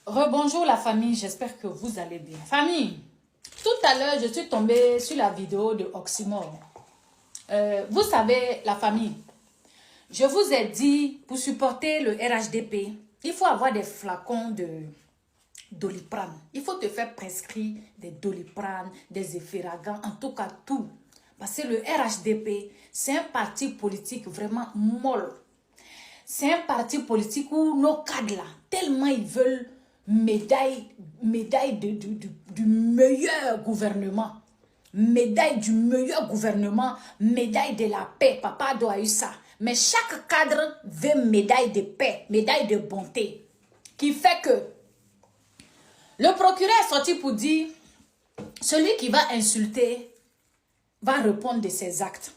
Rebonjour la famille, j'espère que vous allez bien. Famille, tout à l'heure, je suis tombée sur la vidéo de Oxymore. Vous savez, la famille, je vous ai dit, pour supporter le RHDP, il faut avoir des flacons de Doliprane. Il faut te faire prescrire des Doliprane, des Efferalgan, en tout cas tout. Parce que le RHDP, c'est un parti politique vraiment molle. C'est un parti politique où nos cadres là, tellement ils veulent médaille du meilleur gouvernement. Médaille du meilleur gouvernement, médaille de la paix. Papa doit eu ça. Mais chaque cadre veut médaille de paix, médaille de bonté. Qui fait que le procureur est sorti pour dire, celui qui va insulter va répondre de ses actes.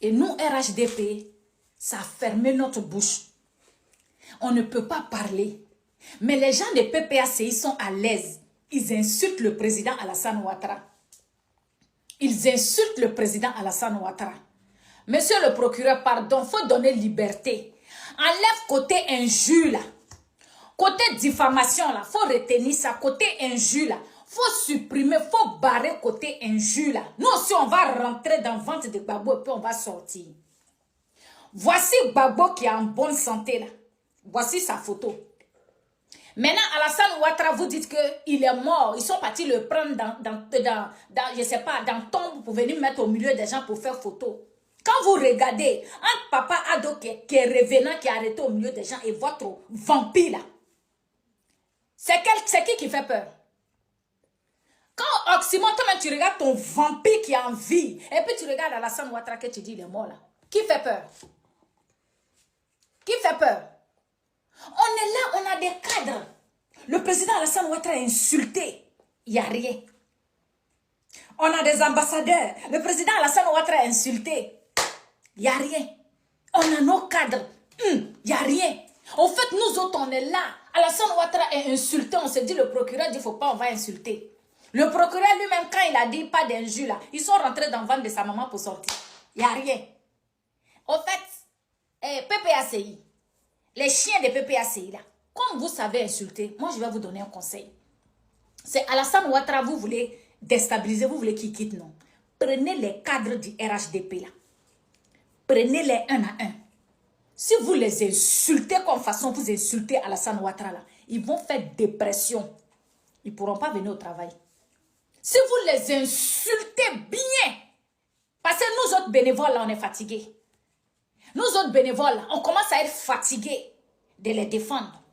Et nous, RHDP, ça a fermé notre bouche. On ne peut pas parler. Mais les gens de PPACI sont à l'aise. Ils insultent le président Alassane Ouattara. Ils insultent le président Alassane Ouattara. Monsieur le procureur, pardon, il faut donner liberté. Enlève côté injure là. Côté diffamation là, il faut retenir ça. Côté injure là, il faut supprimer, il faut barrer côté injure là. Nous aussi, on va rentrer dans le ventre de Gbagbo et puis on va sortir. Voici Gbagbo qui est en bonne santé là. Voici sa photo. Maintenant, Alassane Ouattara, vous dites qu'il est mort. Ils sont partis le prendre je sais pas, dans tombe pour venir mettre au milieu des gens pour faire photo. Quand vous regardez, entre Papa Ado qui est revenant, qui est arrêté au milieu des gens et votre vampire là, c'est qui fait peur? Quand Oxymore, toi-même, tu regardes ton vampire qui est en vie, et puis tu regardes Alassane Ouattara que tu dis il est mort là. Qui fait peur? Qui fait peur? On est là, on a des cadres. Le président Alassane Ouattara est insulté. Il n'y a rien. On a des ambassadeurs. Le président Alassane Ouattara est insulté. Il n'y a rien. On a nos cadres. Il n'y a rien. En fait, nous autres, on est là. Alassane Ouattara est insulté. On s'est dit, le procureur dit, il ne faut pas, on va insulter. Le procureur lui-même, quand il a dit pas d'injure là, ils sont rentrés dans le ventre de sa maman pour sortir. Il n'y a rien. En fait, PPACI, les chiens de PPACI là, comme vous savez insulter, moi je vais vous donner un conseil. C'est Alassane Ouattara, vous voulez déstabiliser, vous voulez qu'il quitte, non? Prenez les cadres du RHDP là. Prenez-les un à un. Si vous les insultez comme façon vous insultez Alassane Ouattara là, ils vont faire dépression. Ils ne pourront pas venir au travail. Si vous les insultez bien, parce que nous autres bénévoles là, on est fatigués. Nous autres bénévoles là, on commence à être fatigués de les défendre.